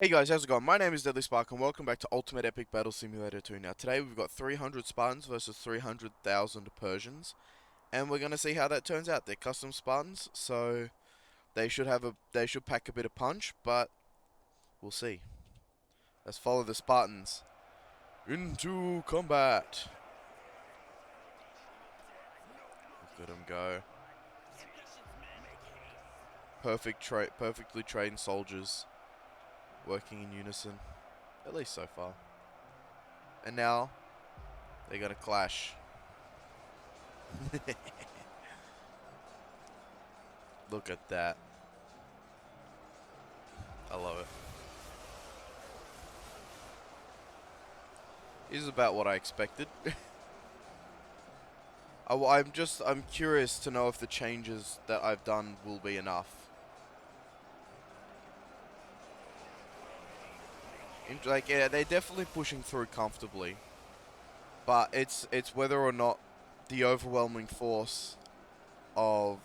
Hey guys, how's it going? My name is Deadly Spark and welcome back to Ultimate Epic Battle Simulator 2. Now today we've got 300 Spartans versus 300,000 Persians, and we're gonna see how that turns out. They're custom Spartans, so they should pack a bit of punch, but we'll see. Let's follow the Spartans into combat. Look at them go. Perfectly trained soldiers working in unison, at least so far. And now they're gonna clash. Look at that. I love it. This is about what I expected. I'm curious to know if the changes that I've done will be enough. Like, yeah, they're definitely pushing through comfortably, but it's whether or not the overwhelming force of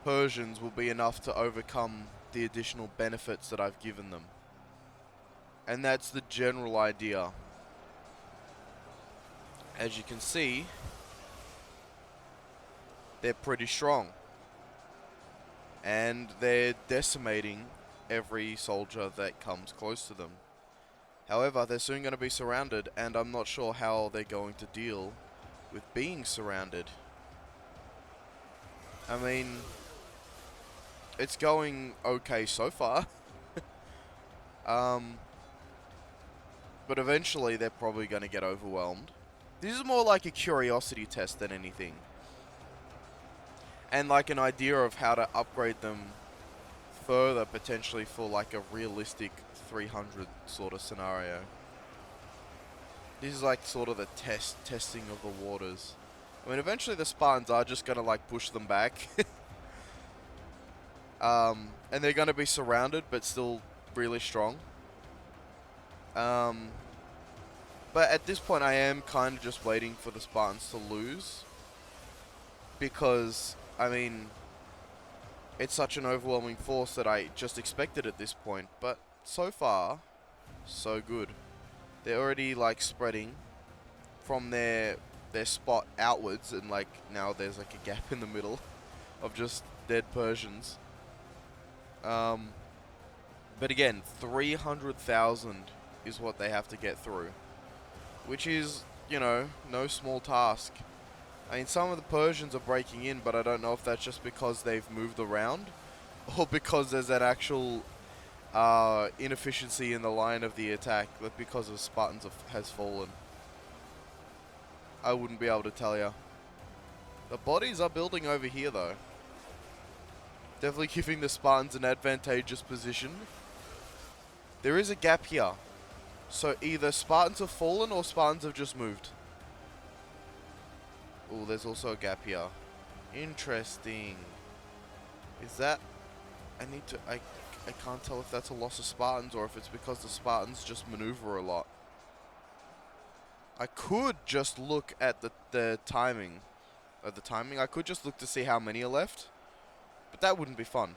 Persians will be enough to overcome the additional benefits that I've given them. And that's the general idea. As you can see, they're pretty strong. And they're decimating every soldier that comes close to them. However, they're soon going to be surrounded, and I'm not sure how they're going to deal with being surrounded. I mean, it's going okay so far. But eventually they're probably going to get overwhelmed. This is more like a curiosity test than anything. And like an idea of how to upgrade them further, potentially for like a realistic 300 sort of scenario. This is like sort of the testing of the waters. I mean, eventually the Spartans are just gonna like push them back. And they're gonna be surrounded, but still really strong. But at this point I am kind of just waiting for the Spartans to lose. Because, I mean, it's such an overwhelming force that I just expected at this point. But so far, so good. They're already like spreading from their spot outwards, and like now there's like a gap in the middle of just dead Persians. But again, 300,000 is what they have to get through, which is, you know, no small task. I mean, some of the Persians are breaking in, but I don't know if that's just because they've moved around or because there's that actual inefficiency in the line of the attack that because of Spartans has fallen. I wouldn't be able to tell you. The bodies are building over here, though. Definitely giving the Spartans an advantageous position. There is a gap here. So either Spartans have fallen or Spartans have just moved. Oh, there's also a gap here. Interesting. Is that... I can't tell if that's a loss of Spartans or if it's because the Spartans just maneuver a lot. I could just look at the timing. I could just look to see how many are left. But that wouldn't be fun.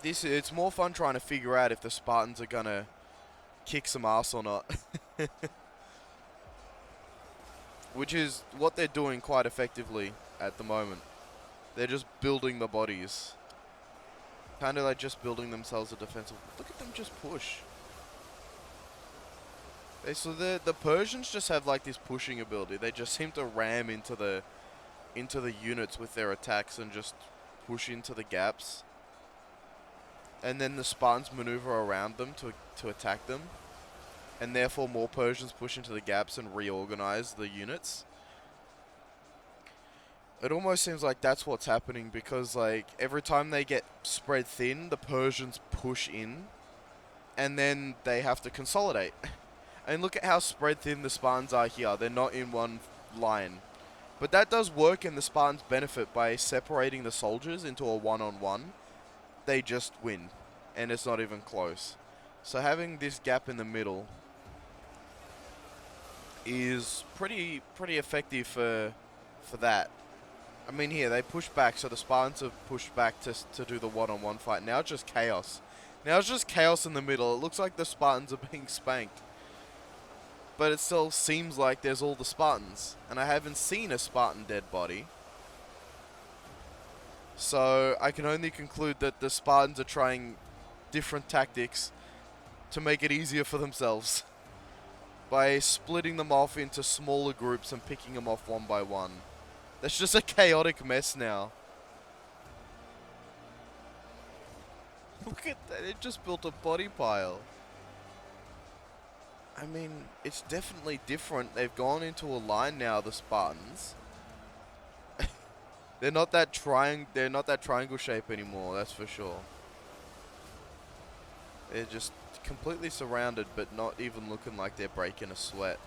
It's more fun trying to figure out if the Spartans are gonna kick some ass or not. Which is what they're doing quite effectively at the moment. They're just building the bodies. Kind of like just building themselves a defensive... Look at them just push. So the Persians just have like this pushing ability. They just seem to ram into the units with their attacks and just push into the gaps. And then the Spartans maneuver around them to attack them. And therefore more Persians push into the gaps and reorganize the units. It almost seems like that's what's happening because like every time they get spread thin, the Persians push in and then they have to consolidate. And look at how spread thin the Spartans are here. They're not in one line. But that does work in the Spartans' benefit by separating the soldiers into a one-on-one. They just win. And it's not even close. So having this gap in the middle is pretty effective for that. I mean, here, they push back, so the Spartans have pushed back to do the one-on-one fight. Now it's just chaos. Now it's just chaos in the middle. It looks like the Spartans are being spanked. But it still seems like there's all the Spartans. And I haven't seen a Spartan dead body. So I can only conclude that the Spartans are trying different tactics to make it easier for themselves. By splitting them off into smaller groups and picking them off one by one. That's just a chaotic mess now. Look at that, it just built a body pile. I mean, it's definitely different. They've gone into a line now, the Spartans. They're not that triangle shape anymore, that's for sure. They're just completely surrounded, but not even looking like they're breaking a sweat.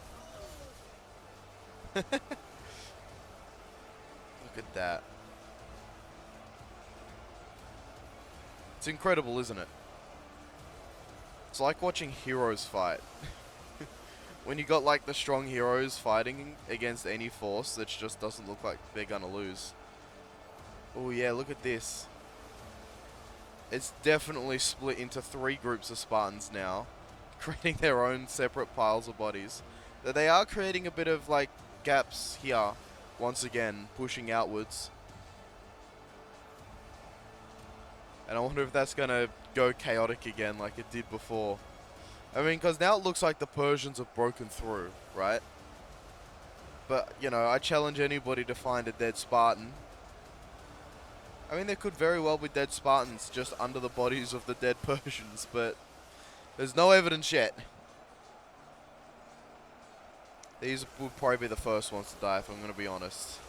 Look at that. It's incredible, isn't it? It's like watching heroes fight. When you got like the strong heroes fighting against any force that just doesn't look like they're gonna lose. Oh yeah, look at this. It's definitely split into 3 groups of Spartans now, creating their own separate piles of bodies. They are creating a bit of like gaps here, once again, pushing outwards. And I wonder if that's gonna go chaotic again like it did before. I mean, because now it looks like the Persians have broken through, right? But, you know, I challenge anybody to find a dead Spartan. I mean, there could very well be dead Spartans just under the bodies of the dead Persians, but there's no evidence yet. These would probably be the first ones to die, if I'm going to be honest.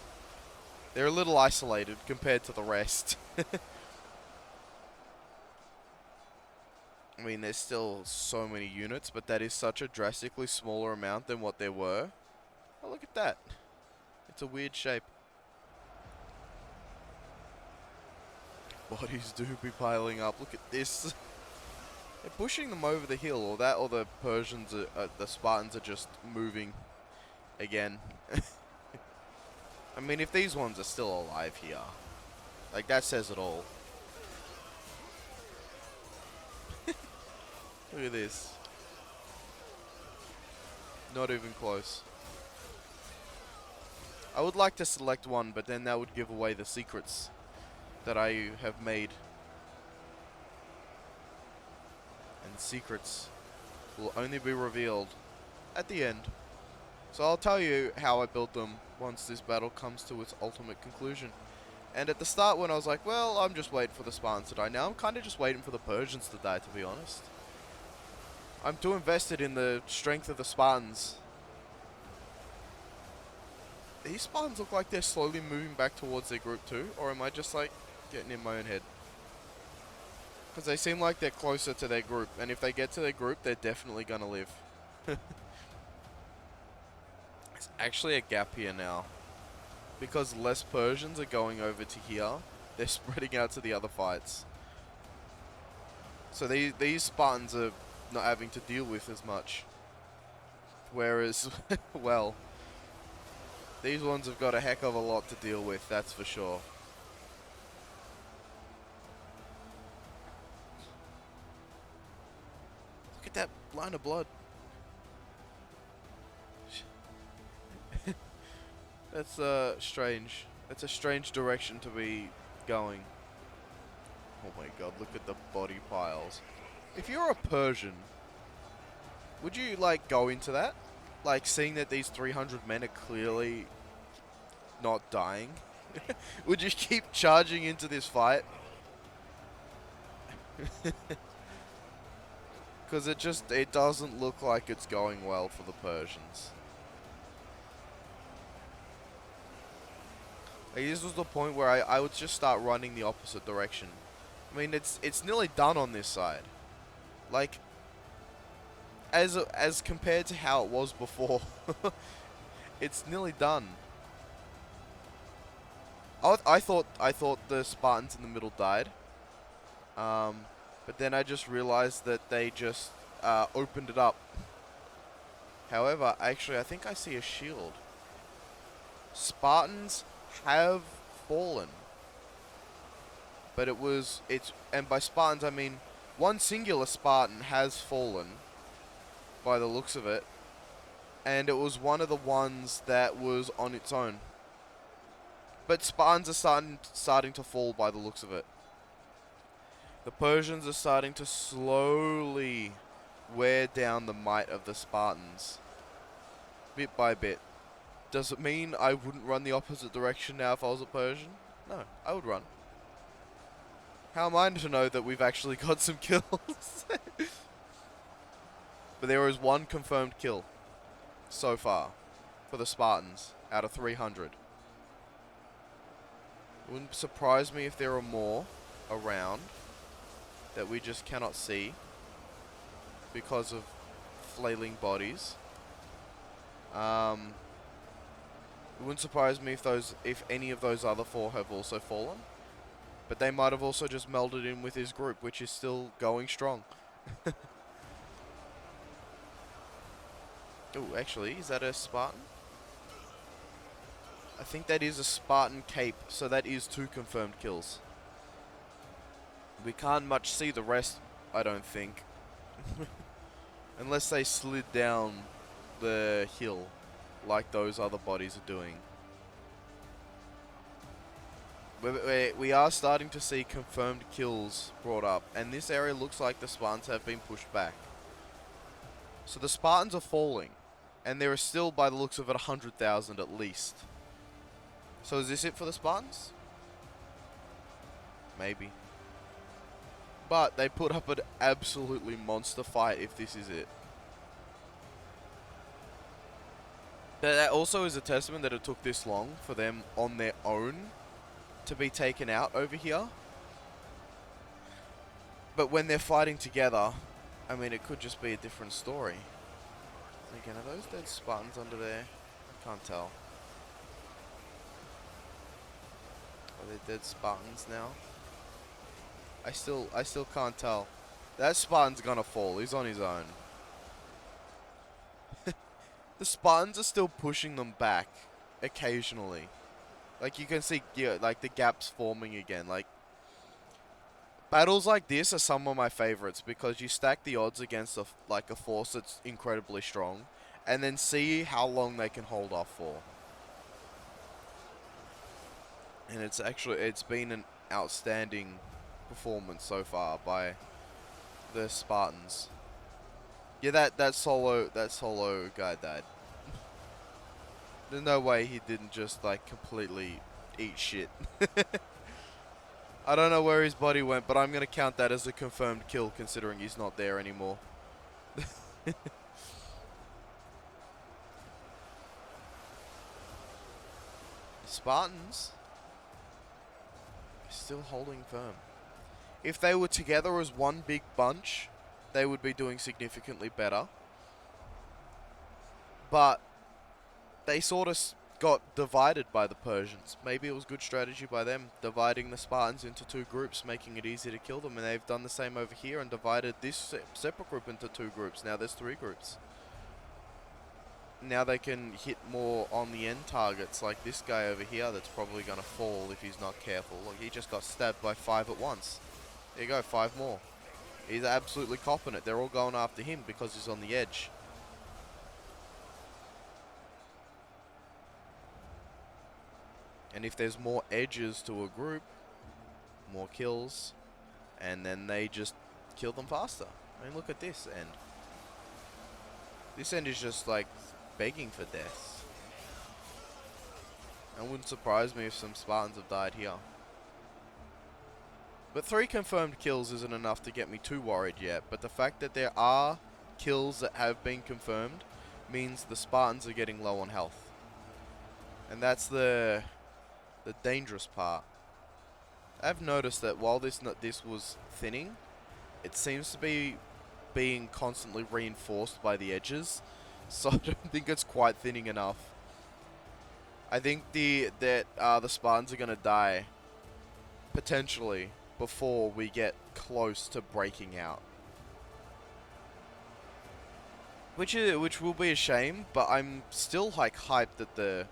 They're a little isolated compared to the rest. I mean, there's still so many units, but that is such a drastically smaller amount than what there were. Oh, look at that. It's a weird shape. Bodies do be piling up. Look at this. They're pushing them over the hill, or that, or the Persians, the Spartans are just moving again. I mean, if these ones are still alive here, like, that says it all. Look at this. Not even close. I would like to select one, but then that would give away the secrets that I have made. And secrets will only be revealed at the end. So I'll tell you how I built them once this battle comes to its ultimate conclusion. And at the start, when I was like, well, I'm just waiting for the Spartans to die. Now I'm kind of just waiting for the Persians to die, to be honest. I'm too invested in the strength of the Spartans. These Spartans look like they're slowly moving back towards their group too, or am I just like getting in my own head? Because they seem like they're closer to their group, and if they get to their group, they're definitely gonna live. There's actually a gap here now. Because less Persians are going over to here, they're spreading out to the other fights. So these Spartans are not having to deal with as much. Whereas, well, these ones have got a heck of a lot to deal with, that's for sure. Look at that line of blood. That's strange. That's a strange direction to be going. Oh my god, look at the body piles. If you're a Persian, would you like go into that? Like seeing that these 300 men are clearly not dying? Would you keep charging into this fight? Because it doesn't look like it's going well for the Persians. Like, this was the point where I would just start running the opposite direction. I mean, it's nearly done on this side. Like, as compared to how it was before, it's nearly done. I thought the Spartans in the middle died, but then I just realized that they just opened it up. However, actually, I think I see a shield. Spartans have fallen. But and by Spartans I mean one singular Spartan has fallen, by the looks of it, and it was one of the ones that was on its own. But Spartans are starting to fall by the looks of it. The Persians are starting to slowly wear down the might of the Spartans, bit by bit. Does it mean I wouldn't run the opposite direction now if I was a Persian? No, I would run. How am I to know that we've actually got some kills? But there is one confirmed kill so far for the Spartans out of 300. It wouldn't surprise me if there are more around that we just cannot see because of flailing bodies. It wouldn't surprise me if any of those other 4 have also fallen. But they might have also just melded in with his group, which is still going strong. Oh, actually, is that a Spartan? I think that is a Spartan cape, so that is 2 confirmed kills. We can't much see the rest, I don't think. Unless they slid down the hill like those other bodies are doing. We are starting to see confirmed kills brought up, and this area looks like the Spartans have been pushed back. So the Spartans are falling, and there are still, by the looks of it, 100,000 at least. So is this it for the Spartans? Maybe. But they put up an absolutely monster fight if this is it. But that also is a testament that it took this long for them on their own to be taken out over here. But when they're fighting together, I mean, it could just be a different story. Again, are those dead Spartans under there? I can't tell. Are they dead Spartans now? I still can't tell. That Spartan's gonna fall. He's on his own. The Spartans are still pushing them back occasionally. Like, you can see, yeah, like, the gaps forming again. Like, battles like this are some of my favorites because you stack the odds against a force that's incredibly strong and then see how long they can hold off for. And it's been an outstanding performance so far by the Spartans. Yeah, that solo guy died. There's no way he didn't just, like, completely eat shit. I don't know where his body went, but I'm going to count that as a confirmed kill considering he's not there anymore. Spartans still holding firm. If they were together as one big bunch, they would be doing significantly better. But they sort of got divided by the Persians. Maybe it was good strategy by them, dividing the Spartans into 2 groups, making it easy to kill them. And they've done the same over here and divided this separate group into 2 groups. Now there's 3 groups. Now they can hit more on the end targets, like this guy over here that's probably going to fall if he's not careful. Look, he just got stabbed by 5 at once. There you go, 5 more. He's absolutely copping it. They're all going after him because he's on the edge. And if there's more edges to a group, more kills, and then they just kill them faster. I mean, look at this end. This end is just, like, begging for death. It wouldn't surprise me if some Spartans have died here. But 3 confirmed kills isn't enough to get me too worried yet. But the fact that there are kills that have been confirmed means the Spartans are getting low on health. And that's the dangerous part. I've noticed that while this was thinning, it seems to be being constantly reinforced by the edges. So I don't think it's quite thinning enough. I think the Spartans are going to die potentially before we get close to breaking out. Which will be a shame, but I'm still, like, hyped that the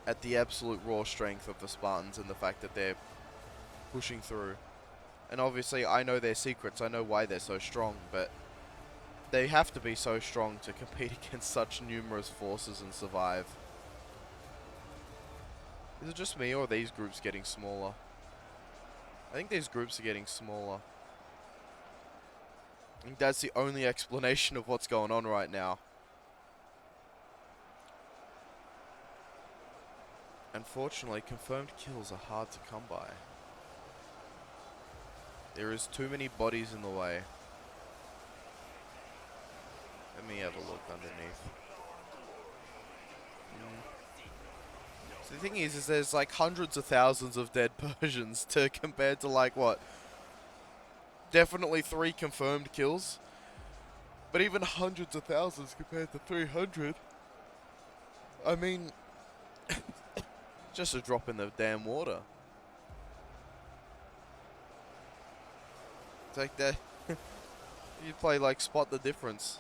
at the absolute raw strength of the Spartans and the fact that they're pushing through. And obviously, I know their secrets. I know why they're so strong, but they have to be so strong to compete against such numerous forces and survive. Is it just me, or are these groups getting smaller? I think these groups are getting smaller. I think that's the only explanation of what's going on right now. Unfortunately, confirmed kills are hard to come by. There is too many bodies in the way. Let me have a look underneath. So the thing is there's like hundreds of thousands of dead Persians to compared to like what? Definitely 3 confirmed kills. But even hundreds of thousands compared to 300. I mean, just a drop in the damn water. It's like that. You play like spot the difference.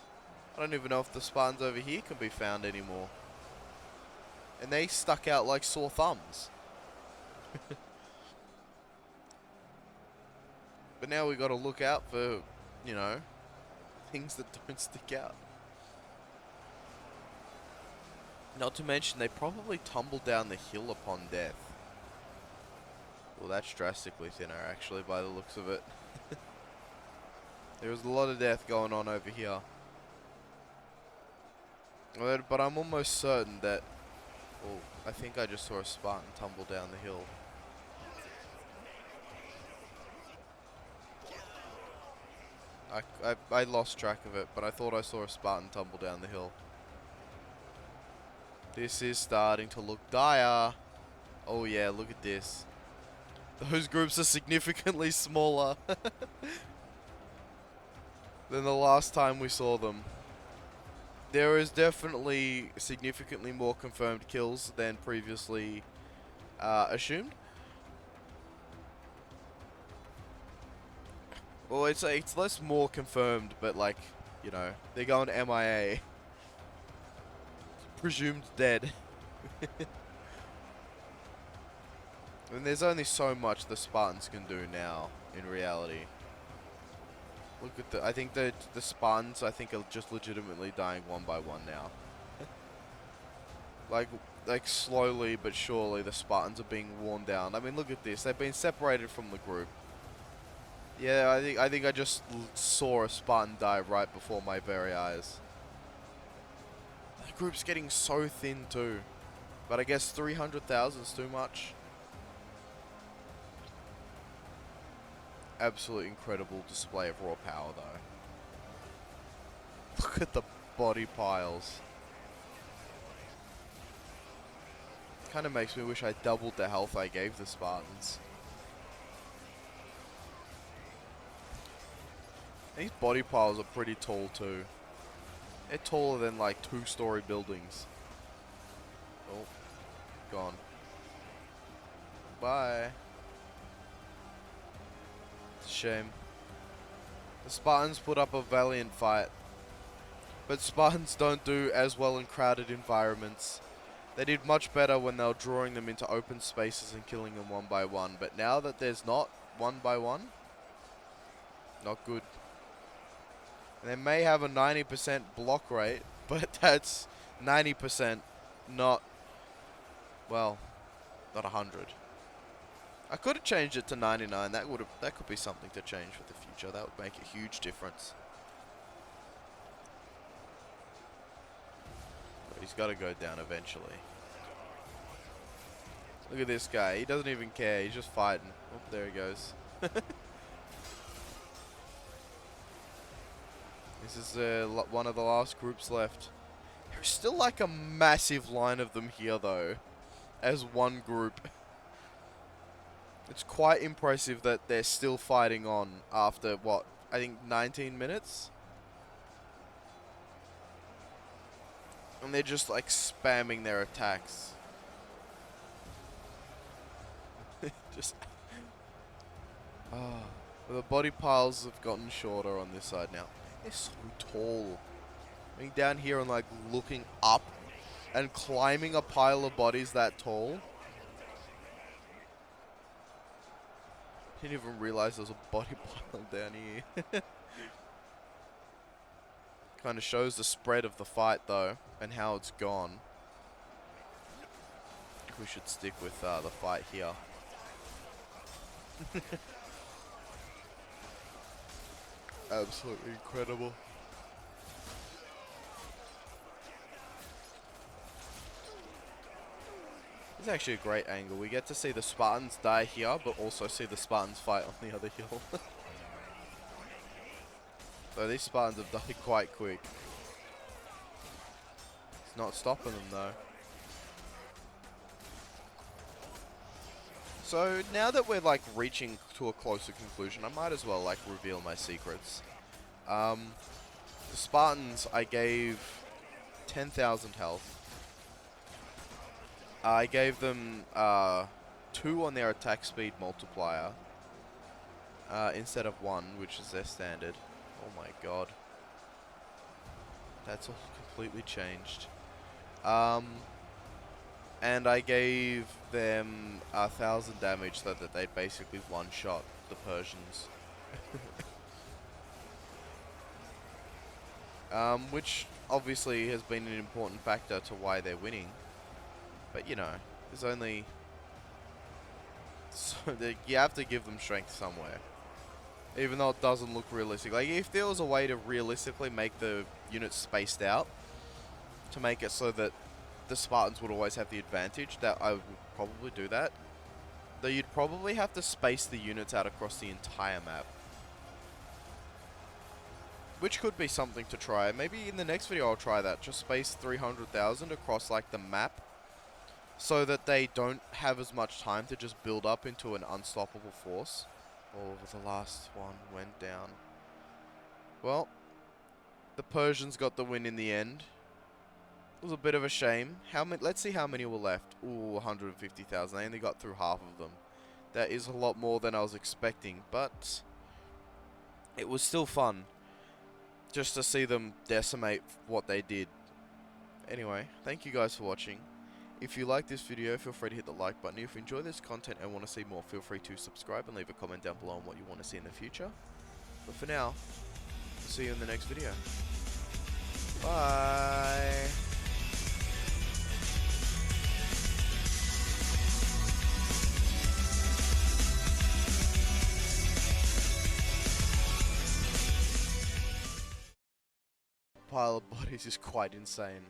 I don't even know if the Spartans over here can be found anymore. And they stuck out like sore thumbs. But now we got to look out for, you know, things that don't stick out. Not to mention, they probably tumbled down the hill upon death. Well, that's drastically thinner, actually, by the looks of it. There was a lot of death going on over here. But I'm almost certain that... Oh, I think I just saw a Spartan tumble down the hill. I lost track of it, but I thought I saw a Spartan tumble down the hill. This is starting to look dire. Oh yeah, look at this. Those groups are significantly smaller than the last time we saw them. There is definitely significantly more confirmed kills than previously assumed. Well, it's less more confirmed, but like, you know, they're going MIA. Presumed dead. And there's only so much the Spartans can do now, in reality. Look at I think the Spartans, I think, are just legitimately dying one by one now. like slowly but surely the Spartans are being worn down. I mean, look at this. They've been separated from the group. Yeah, I think I just saw a Spartan die right before my very eyes. The group's getting so thin too. But I guess 300,000 is too much. Absolutely incredible display of raw power though. Look at the body piles. Kind of makes me wish I doubled the health I gave the Spartans. These body piles are pretty tall too. They're taller than like 2-story buildings. Oh, gone. Bye. It's a shame. The Spartans put up a valiant fight. But Spartans don't do as well in crowded environments. They did much better when they were drawing them into open spaces and killing them one by one. But now that there's not one by one, not good. And they may have a 90% block rate, but that's 90%, not, well, not 100. I could have changed it to 99. That could be something to change for the future. That would make a huge difference. But he's got to go down eventually. Look at this guy. He doesn't even care. He's just fighting. Oh, there he goes. This is one of the last groups left. There's still like a massive line of them here though, as one group. It's quite impressive that they're still fighting on after, what, I think 19 minutes? And they're just like spamming their attacks. Just... Ah, the body piles have gotten shorter on this side now. They're so tall. I mean, down here and like looking up And climbing a pile of bodies that tall. Didn't even realize there was a body pile down here. Kind of shows the spread of the fight though, and how it's gone. We should stick with the fight here. Absolutely incredible. It's actually a great angle. We get to see the Spartans die here, but also see the Spartans fight on the other hill. So these Spartans have died quite quick. It's not stopping them though. So now that we're like reaching to a closer conclusion, I might as well like reveal my secrets. The Spartans, I gave 10,000 health. I gave them 2 on their attack speed multiplier instead of 1, which is their standard. Oh my god. That's all completely changed. And I gave them 1,000 damage so that they basically one-shot the Persians. Which obviously has been an important factor to why they're winning. But you know, there's only... So you have to give them strength somewhere. Even though it doesn't look realistic. Like, if there was a way to realistically make the units spaced out, to make it so that the Spartans would always have the advantage, that I would probably do that. Though you'd probably have to space the units out across the entire map. Which could be something to try. Maybe in the next video I'll try that. Just space 300,000 across like the map, so that they don't have as much time to just build up into an unstoppable force. Oh, the last one went down. Well, the Persians got the win in the end. It was a bit of a shame. Let's see how many were left. Ooh, 150,000. They only got through half of them. That is a lot more than I was expecting, but it was still fun just to see them decimate what they did. Anyway, thank you guys for watching. If you like this video, feel free to hit the like button. If you enjoy this content and want to see more, feel free to subscribe and leave a comment down below on what you want to see in the future. But for now, I'll see you in the next video. Bye! Pile of bodies is quite insane.